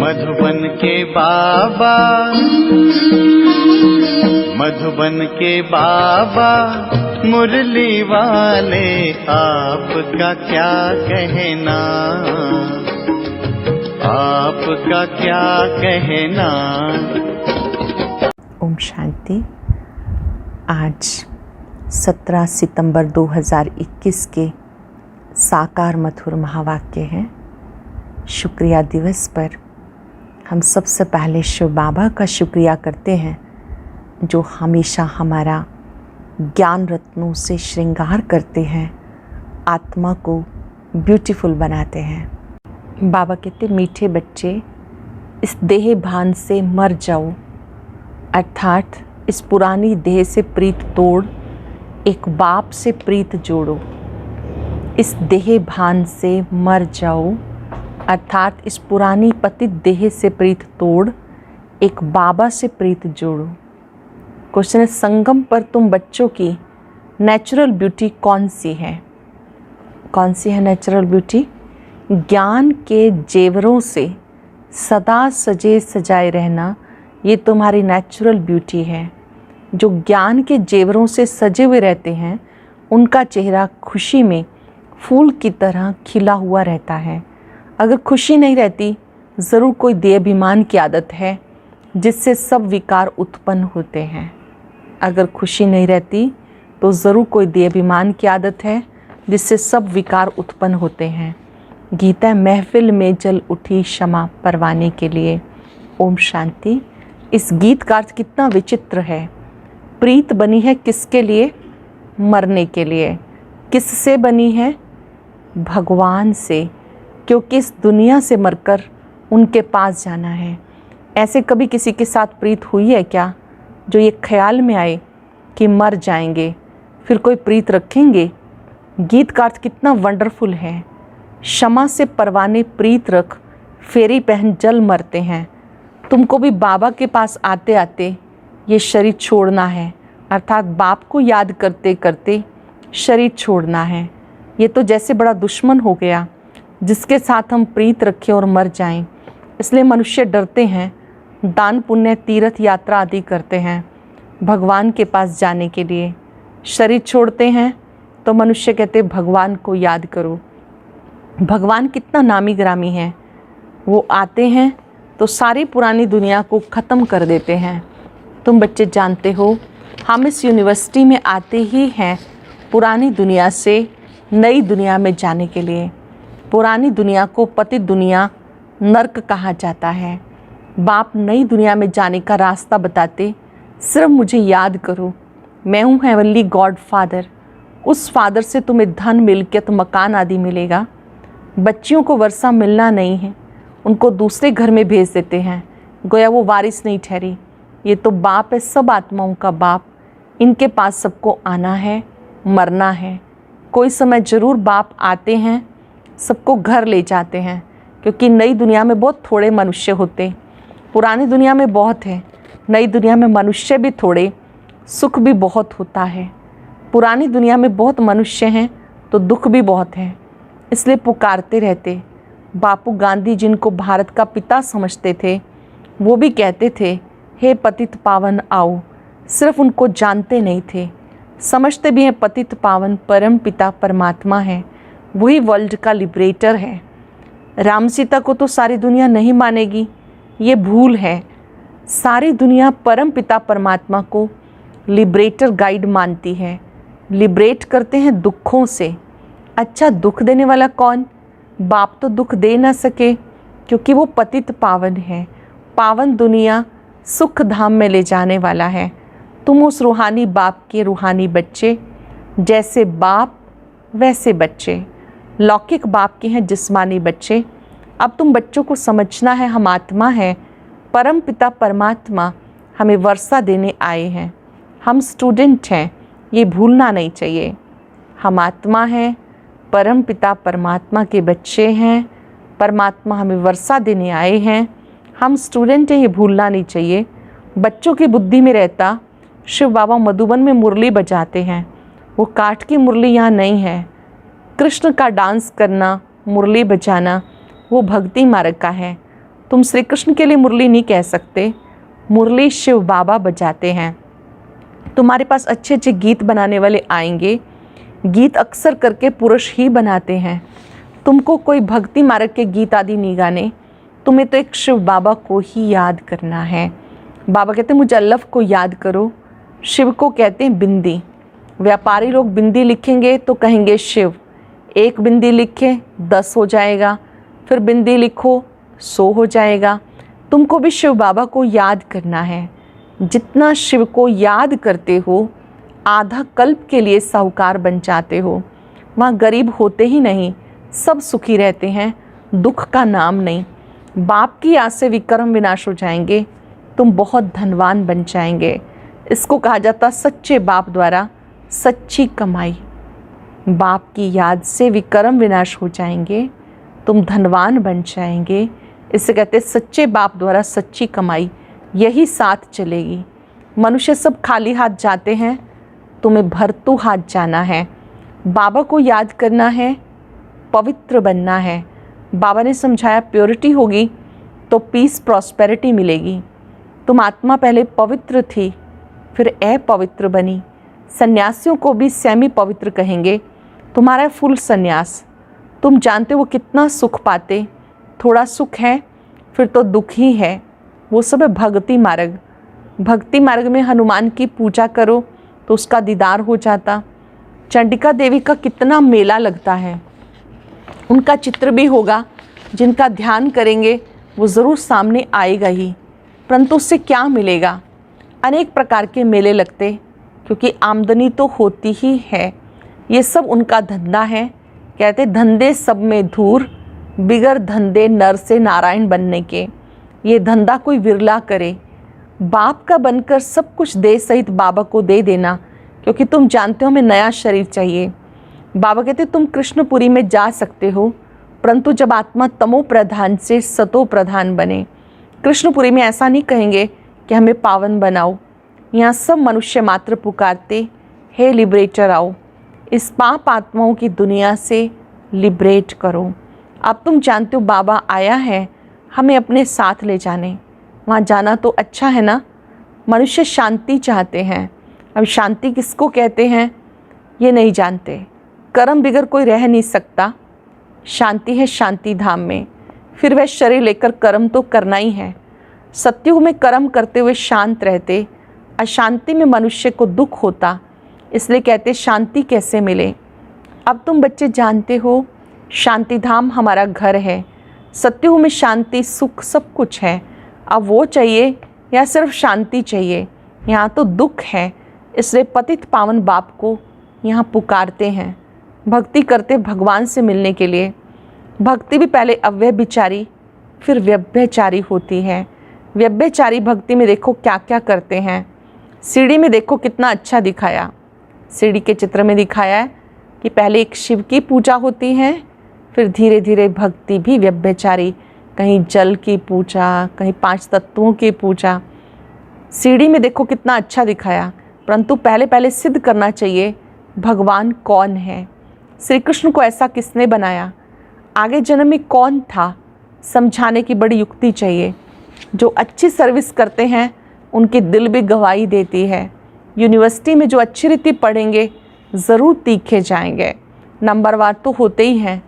मधुबन के बाबा, मधुबन के बाबा मुरली वाले, आपका क्या कहना, आपका क्या कहना। ओम शांति। आज 17 सितंबर 2021 के साकार मधुर महावाक्य हैं। शुक्रिया दिवस पर हम सबसे पहले शिव बाबा का शुक्रिया करते हैं, जो हमेशा हमारा ज्ञान रत्नों से श्रृंगार करते हैं, आत्मा को ब्यूटीफुल बनाते हैं। बाबा कहते, मीठे बच्चे, इस देह भान से मर जाओ, अर्थात इस पुरानी देह से प्रीत तोड़ एक बाप से प्रीत जोड़ो। इस देह भान से मर जाओ, अर्थात इस पुरानी पतित देह से प्रीत तोड़ एक बाबा से प्रीत जोड़ो। क्वेश्चन है, संगम पर तुम बच्चों की नेचुरल ब्यूटी कौन सी है? कौन सी है नेचुरल ब्यूटी? ज्ञान के जेवरों से सदा सजे सजाए रहना, ये तुम्हारी नेचुरल ब्यूटी है। जो ज्ञान के जेवरों से सजे हुए रहते हैं, उनका चेहरा खुशी में फूल की तरह खिला हुआ रहता है। अगर खुशी नहीं रहती, ज़रूर कोई देहाभिमान की आदत है जिससे सब विकार उत्पन्न होते हैं। अगर खुशी नहीं रहती तो ज़रूर कोई देहाभिमान की आदत है जिससे सब विकार उत्पन्न होते हैं। गीता महफिल में जल उठी क्षमा परवाने के लिए। ओम शांति। इस गीत का अर्थ कितना विचित्र है। प्रीत बनी है किसके लिए? मरने के लिए। किससे बनी है? भगवान से, क्योंकि इस दुनिया से मरकर उनके पास जाना है। ऐसे कभी किसी के साथ प्रीत हुई है क्या, जो ये ख्याल में आए कि मर जाएंगे फिर कोई प्रीत रखेंगे? गीत का अर्थ कितना वंडरफुल है। क्षमा से परवाने प्रीत रख, फेरी पहन जल मरते हैं। तुमको भी बाबा के पास आते आते ये शरीर छोड़ना है, अर्थात बाप को याद करते करते शरीर छोड़ना है। ये तो जैसे बड़ा दुश्मन हो गया जिसके साथ हम प्रीत रखें और मर जाएं। इसलिए मनुष्य डरते हैं, दान पुण्य तीर्थ यात्रा आदि करते हैं भगवान के पास जाने के लिए। शरीर छोड़ते हैं तो मनुष्य कहते भगवान को याद करो। भगवान कितना नामी ग्रामी है। वो आते हैं तो सारी पुरानी दुनिया को ख़त्म कर देते हैं। तुम बच्चे जानते हो, हम इस यूनिवर्सिटी में आते ही हैं पुरानी दुनिया से नई दुनिया में जाने के लिए। पुरानी दुनिया को पतित दुनिया, नर्क कहा जाता है। बाप नई दुनिया में जाने का रास्ता बताते, सिर्फ मुझे याद करो, मैं हूँ हेवनली गॉड फादर। उस फादर से तुम्हें धन, मिल्कियत, मकान आदि मिलेगा। बच्चियों को वर्षा मिलना नहीं है, उनको दूसरे घर में भेज देते हैं, गोया वो वारिस नहीं ठहरी। ये तो बाप है, सब आत्माओं का बाप। इनके पास सबको आना है, मरना है। कोई समय ज़रूर बाप आते हैं, सबको घर ले जाते हैं, क्योंकि नई दुनिया में बहुत थोड़े मनुष्य होते। पुरानी दुनिया में बहुत है, नई दुनिया में मनुष्य भी थोड़े, सुख भी बहुत होता है। पुरानी दुनिया में बहुत मनुष्य हैं तो दुख भी बहुत है, इसलिए पुकारते रहते। बापू गांधी, जिनको भारत का पिता समझते थे, वो भी कहते थे, हे पतित पावन आओ। सिर्फ उनको जानते नहीं थे, समझते भी हैं पतित पावन परम पिता परमात्मा है, वही वर्ल्ड का लिबरेटर है। राम सीता को तो सारी दुनिया नहीं मानेगी, ये भूल है। सारी दुनिया परम पिता परमात्मा को लिबरेटर गाइड मानती है। लिबरेट करते हैं दुखों से। अच्छा, दुख देने वाला कौन? बाप तो दुख दे ना सके, क्योंकि वो पतित पावन है। पावन दुनिया सुख धाम में ले जाने वाला है। तुम उस रूहानी बाप के रूहानी बच्चे, जैसे बाप वैसे बच्चे। लौकिक बाप के हैं जिस्मानी बच्चे। अब तुम बच्चों को समझना है, हम आत्मा है, परम पिता परमात्मा हमें वर्षा देने आए हैं। हम स्टूडेंट हैं, ये भूलना नहीं चाहिए। हम आत्मा हैं, परम पिता परमात्मा के बच्चे हैं। परमात्मा हमें वर्षा देने आए हैं। हम स्टूडेंट हैं, ये भूलना नहीं चाहिए। बच्चों की बुद्धि में रहता, शिव बाबा मधुबन में मुरली बजाते हैं, वो काठ की मुरली यहाँ नहीं है। कृष्ण का डांस करना, मुरली बजाना, वो भक्ति मार्ग का है। तुम श्री कृष्ण के लिए मुरली नहीं कह सकते, मुरली शिव बाबा बजाते हैं। तुम्हारे पास अच्छे अच्छे गीत बनाने वाले आएंगे, गीत अक्सर करके पुरुष ही बनाते हैं। तुमको कोई भक्ति मार्ग के गीत आदि नहीं गाने, तुम्हें तो एक शिव बाबा को ही याद करना है। बाबा कहते हैं मुझे अल्लाह को याद करो। शिव को कहते हैं बिंदी। व्यापारी लोग बिंदी लिखेंगे तो कहेंगे शिव, एक बिंदी लिखे 10 हो जाएगा, फिर बिंदी लिखो 100 हो जाएगा। तुमको भी शिव बाबा को याद करना है। जितना शिव को याद करते हो आधा कल्प के लिए साहूकार बन जाते हो। वहाँ गरीब होते ही नहीं, सब सुखी रहते हैं, दुख का नाम नहीं। बाप की आस से विक्रम विनाश हो जाएंगे, तुम बहुत धनवान बन जाएंगे। इसको कहा जाता सच्चे बाप द्वारा सच्ची कमाई। बाप की याद से विक्रम विनाश हो जाएंगे, तुम धनवान बन जाएंगे। इसे कहते सच्चे बाप द्वारा सच्ची कमाई, यही साथ चलेगी। मनुष्य सब खाली हाथ जाते हैं, तुम्हें भरतू हाथ जाना है। बाबा को याद करना है, पवित्र बनना है। बाबा ने समझाया प्योरिटी होगी तो पीस प्रॉस्पेरिटी मिलेगी। तुम आत्मा पहले पवित्र थी, फिर अपवित्र बनी। सन्यासियों को भी सेमी पवित्र कहेंगे। तुम्हारा फुल सन्यास, तुम जानते हो कितना सुख पाते। थोड़ा सुख है फिर तो दुख ही है। वो सब है भक्ति मार्ग। भक्ति मार्ग में हनुमान की पूजा करो तो उसका दीदार हो जाता। चंडिका देवी का कितना मेला लगता है, उनका चित्र भी होगा। जिनका ध्यान करेंगे वो ज़रूर सामने आएगा ही, परंतु उससे क्या मिलेगा। अनेक प्रकार के मेले लगते, क्योंकि आमदनी तो होती ही है। ये सब उनका धंधा है। कहते धंधे सब में धूर, बिगर धंधे नर से नारायण बनने के। ये धंधा कोई विरला करे। बाप का बनकर सब कुछ दे सहित बाबा को दे देना, क्योंकि तुम जानते हो हमें नया शरीर चाहिए। बाबा कहते तुम कृष्णपुरी में जा सकते हो, परंतु जब आत्मा तमो प्रधान से सतो प्रधान बने। कृष्णपुरी में ऐसा नहीं कहेंगे कि हमें पावन बनाओ। यहाँ सब मनुष्य मात्र पुकारते हे लिबरेटर आओ, इस पाप आत्माओं की दुनिया से लिबरेट करो। अब तुम जानते हो बाबा आया है हमें अपने साथ ले जाने। वहाँ जाना तो अच्छा है ना। मनुष्य शांति चाहते हैं। अब शांति किसको कहते हैं ये नहीं जानते। कर्म बिगर कोई रह नहीं सकता। शांति है शांति धाम में, फिर वह शरीर लेकर कर्म तो करना ही है। सत्युग में कर्म करते हुए शांत रहते, अशांति में मनुष्य को दुख होता। इसलिए कहते शांति कैसे मिले। अब तुम बच्चे जानते हो शांति धाम हमारा घर है। सत्युग में शांति सुख सब कुछ है। अब वो चाहिए या सिर्फ शांति चाहिए। यहाँ तो दुख है, इसलिए पतित पावन बाप को यहाँ पुकारते हैं। भक्ति करते भगवान से मिलने के लिए। भक्ति भी पहले अव्यभिचारी फिर व्यभिचारी होती है। व्यभिचारी भक्ति में देखो क्या क्या करते हैं। सीढ़ी में देखो कितना अच्छा दिखाया। सीढ़ी के चित्र में दिखाया है कि पहले एक शिव की पूजा होती है, फिर धीरे धीरे भक्ति भी व्यभिचारी, कहीं जल की पूजा, कहीं 5 तत्वों की पूजा। सीढ़ी में देखो कितना अच्छा दिखाया, परंतु पहले पहले सिद्ध करना चाहिए भगवान कौन है। श्री कृष्ण को ऐसा किसने बनाया, आगे जन्म में कौन था, समझाने की बड़ी युक्ति चाहिए। जो अच्छी सर्विस करते हैं उनकी दिल भी गवाही देती है। यूनिवर्सिटी में जो अच्छी रीति पढ़ेंगे ज़रूर तीखे जाएंगे। नंबरवार तो होते ही हैं,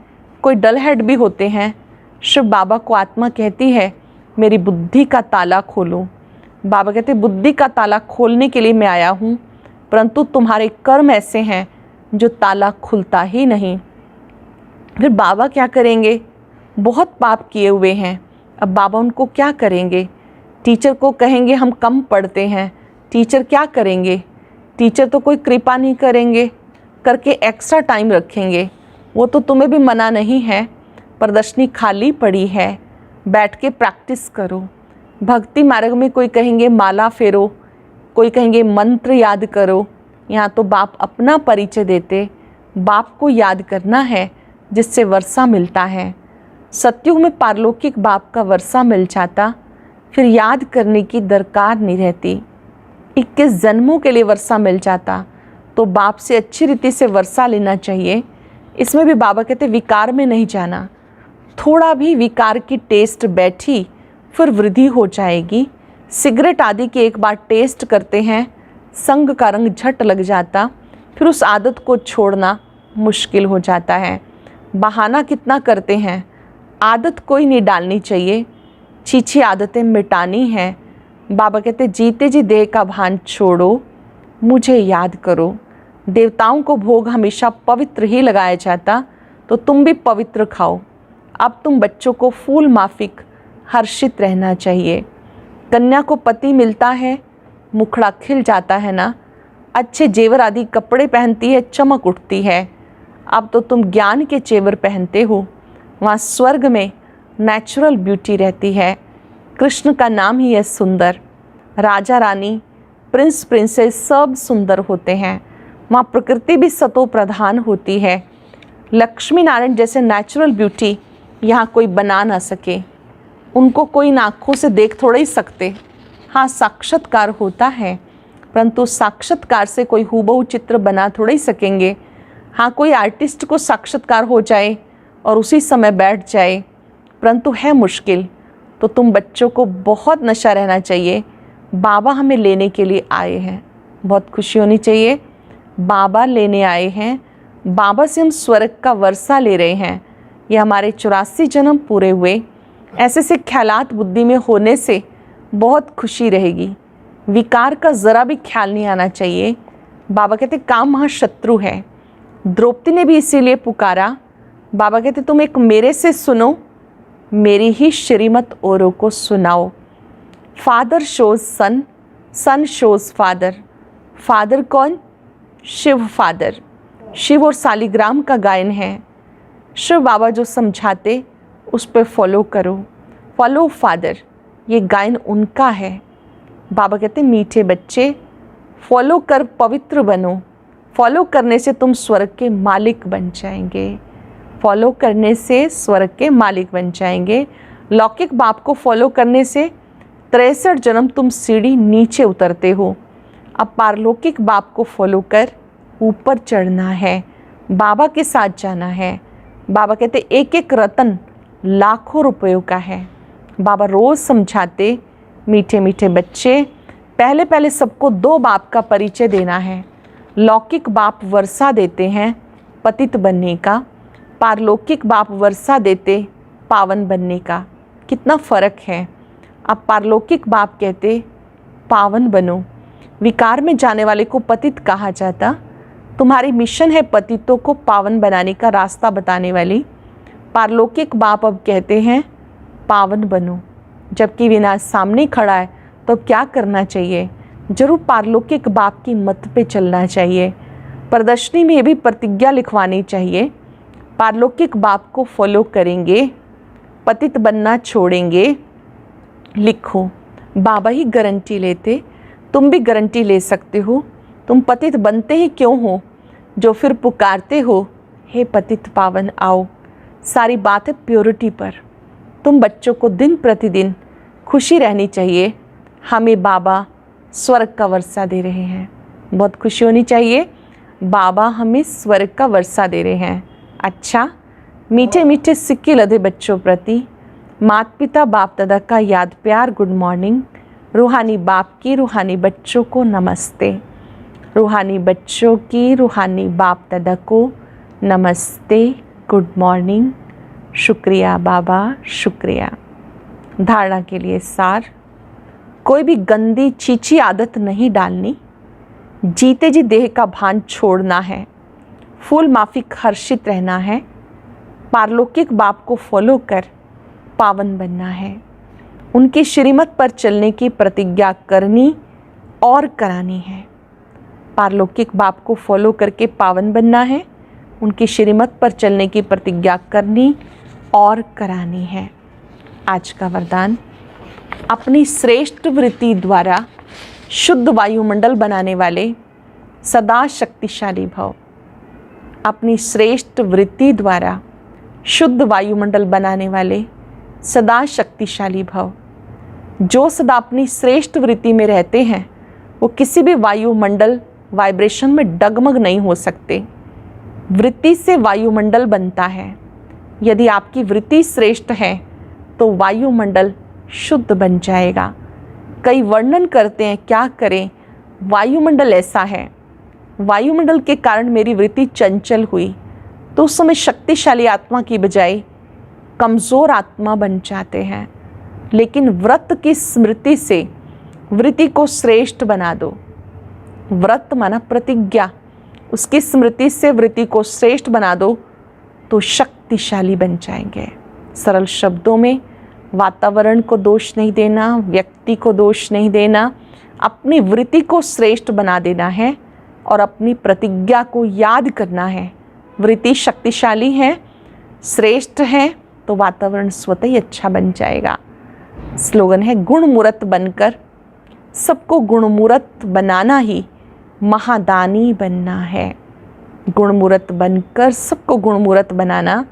कोई डल हेड भी होते हैं। शिव बाबा को आत्मा कहती है मेरी बुद्धि का ताला खोलो। बाबा कहते बुद्धि का ताला खोलने के लिए मैं आया हूँ, परंतु तुम्हारे कर्म ऐसे हैं जो ताला खुलता ही नहीं। फिर बाबा क्या करेंगे, बहुत पाप किए हुए हैं। अब बाबा उनको क्या करेंगे। टीचर को कहेंगे हम कम पढ़ते हैं, टीचर क्या करेंगे। टीचर तो कोई कृपा नहीं करेंगे, करके एक्स्ट्रा टाइम रखेंगे। वो तो तुम्हें भी मना नहीं है, प्रदर्शनी खाली पड़ी है, बैठ के प्रैक्टिस करो। भक्ति मार्ग में कोई कहेंगे माला फेरो, कोई कहेंगे मंत्र याद करो। यहाँ तो बाप अपना परिचय देते, बाप को याद करना है जिससे वर्षा मिलता है। सत्युग में पारलौकिक बाप का वर्षा मिल जाता, फिर याद करने की दरकार नहीं रहती। 21 जन्मों के लिए वर्षा मिल जाता, तो बाप से अच्छी रीति से वर्षा लेना चाहिए। इसमें भी बाबा कहते विकार में नहीं जाना। थोड़ा भी विकार की टेस्ट बैठी फिर वृद्धि हो जाएगी। सिगरेट आदि की एक बार टेस्ट करते हैं, संग का रंग झट लग जाता, फिर उस आदत को छोड़ना मुश्किल हो जाता है। बहाना कितना करते हैं, आदत कोई नहीं डालनी चाहिए, छीछी आदतें मिटानी हैं। बाबा कहते जीते जी देह का भान छोड़ो, मुझे याद करो। देवताओं को भोग हमेशा पवित्र ही लगाया जाता, तो तुम भी पवित्र खाओ। अब तुम बच्चों को फूल माफिक हर्षित रहना चाहिए। कन्या को पति मिलता है, मुखड़ा खिल जाता है ना, अच्छे जेवर आदि कपड़े पहनती है, चमक उठती है। अब तो तुम ज्ञान के जेवर पहनते हो। वहाँ स्वर्ग में नेचुरल ब्यूटी रहती है। कृष्ण का नाम ही है सुंदर। राजा रानी, प्रिंस प्रिंसेस सब सुंदर होते हैं। वहाँ प्रकृति भी सतो प्रधान होती है। लक्ष्मी नारायण जैसे नेचुरल ब्यूटी यहाँ कोई बना ना सके। उनको कोई आँखों से देख थोड़ा ही सकते। हाँ, साक्षात्कार होता है, परंतु साक्षात्कार से कोई हूबहू चित्र बना थोड़ा ही सकेंगे। हाँ, कोई आर्टिस्ट को साक्षात्कार हो जाए और उसी समय बैठ जाए, परंतु है मुश्किल। तो तुम बच्चों को बहुत नशा रहना चाहिए। बाबा हमें लेने के लिए आए हैं, बहुत खुशी होनी चाहिए। बाबा लेने आए हैं, बाबा से हम स्वर्ग का वर्षा ले रहे हैं। ये हमारे 84 जन्म पूरे हुए। ऐसे से ख्यालात बुद्धि में होने से बहुत खुशी रहेगी। विकार का ज़रा भी ख्याल नहीं आना चाहिए। बाबा कहते काम महाशत्रु है। द्रौपदी ने भी इसीलिए पुकारा। बाबा कहते तुम एक मेरे से सुनो, मेरी ही श्रीमत औरों को सुनाओ। फादर शोज सन, सन शोज फादर। फादर कौन? शिव फादर। शिव और सालिग्राम का गायन है। शिव बाबा जो समझाते उस पर फॉलो करो, फॉलो फादर, ये गायन उनका है। बाबा कहते मीठे बच्चे फॉलो कर पवित्र बनो। फॉलो करने से तुम स्वर्ग के मालिक बन जाएंगे। फॉलो करने से स्वर्ग के मालिक बन जाएंगे। लौकिक बाप को फॉलो करने से 63 जन्म तुम सीढ़ी नीचे उतरते हो। अब पारलौकिक बाप को फॉलो कर ऊपर चढ़ना है, बाबा के साथ जाना है। बाबा कहते एक एक रतन लाखों रुपयों का है। बाबा रोज़ समझाते मीठे मीठे बच्चे, पहले पहले सबको 2 बाप का परिचय देना है। लौकिक बाप वर्षा देते हैं पतित बनने का, पारलौकिक बाप वर्षा देते पावन बनने का। कितना फ़र्क है। अब पारलौकिक बाप कहते पावन बनो। विकार में जाने वाले को पतित कहा जाता। तुम्हारी मिशन है पतितों को पावन बनाने का रास्ता बताने वाली। पारलौकिक बाप अब कहते हैं पावन बनो। जबकि विनाश सामने खड़ा है तो क्या करना चाहिए? जरूर पारलौकिक बाप की मत पे चलना चाहिए। प्रदर्शनी में ये भी प्रतिज्ञा लिखवानी चाहिए, पारलौकिक बाप को फॉलो करेंगे, पतित बनना छोड़ेंगे। लिखो, बाबा ही गारंटी लेते, तुम भी गारंटी ले सकते हो। तुम पतित बनते ही क्यों हो, जो फिर पुकारते हो हे पतित पावन आओ। सारी बात है प्योरिटी पर। तुम बच्चों को दिन प्रतिदिन खुशी रहनी चाहिए। हमें बाबा स्वर्ग का वर्षा दे रहे हैं, बहुत खुशी होनी चाहिए। बाबा हमें स्वर्ग का वर्षा दे रहे हैं। अच्छा, मीठे मीठे सिक्के लदे बच्चों प्रति माता पिता बाप दादा का याद प्यार गुड मॉर्निंग। रूहानी बाप की रूहानी बच्चों को नमस्ते। रूहानी बच्चों की रूहानी बाप दादा को नमस्ते, गुड मॉर्निंग। शुक्रिया बाबा, शुक्रिया। धारणा के लिए सार, कोई भी गंदी चीची आदत नहीं डालनी। जीते जी देह का भान छोड़ना है। फूल माफिक हर्षित रहना है। पारलौकिक बाप को फॉलो कर पावन बनना है। उनकी श्रीमत पर चलने की प्रतिज्ञा करनी और करानी है। पारलौकिक बाप को फॉलो करके पावन बनना है। उनकी श्रीमत पर चलने की प्रतिज्ञा करनी और करानी है। आज का वरदान, अपनी श्रेष्ठ वृत्ति द्वारा शुद्ध वायुमंडल बनाने वाले सदा शक्तिशाली भव। अपनी श्रेष्ठ वृत्ति द्वारा शुद्ध वायुमंडल बनाने वाले सदा शक्तिशाली भव। जो सदा अपनी श्रेष्ठ वृत्ति में रहते हैं वो किसी भी वायुमंडल वाइब्रेशन में डगमग नहीं हो सकते। वृत्ति से वायुमंडल बनता है। यदि आपकी वृत्ति श्रेष्ठ है तो वायुमंडल शुद्ध बन जाएगा। कई वर्णन करते हैं, क्या करें, वायुमंडल ऐसा है, वायुमंडल के कारण मेरी वृत्ति चंचल हुई, तो उस समय शक्तिशाली आत्मा की बजाय कमज़ोर आत्मा बन जाते हैं। लेकिन व्रत की स्मृति से वृत्ति को श्रेष्ठ बना दो। व्रत माना प्रतिज्ञा, उसकी स्मृति से वृत्ति को श्रेष्ठ बना दो तो शक्तिशाली बन जाएंगे। सरल शब्दों में, वातावरण को दोष नहीं देना, व्यक्ति को दोष नहीं देना, अपनी वृत्ति को श्रेष्ठ बना देना है और अपनी प्रतिज्ञा को याद करना है। वृत्ति शक्तिशाली है, श्रेष्ठ है, तो वातावरण स्वतः ही अच्छा बन जाएगा। स्लोगन है, गुणमूर्त बनकर सबको गुणमूर्त बनाना ही महादानी बनना है। गुणमूर्त बनकर सबको गुणमूर्त बनाना,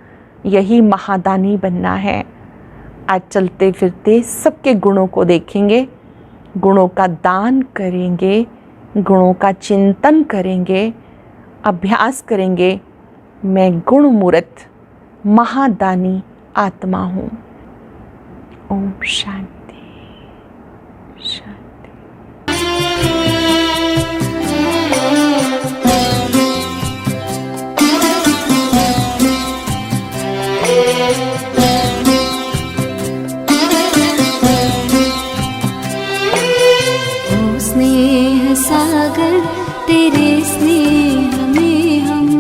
यही महादानी बनना है। आज चलते फिरते सबके गुणों को देखेंगे, गुणों का दान करेंगे, गुणों का चिंतन करेंगे, अभ्यास करेंगे। मैं गुणमूर्त महादानी आत्मा हूँ। ओम शांति शांति।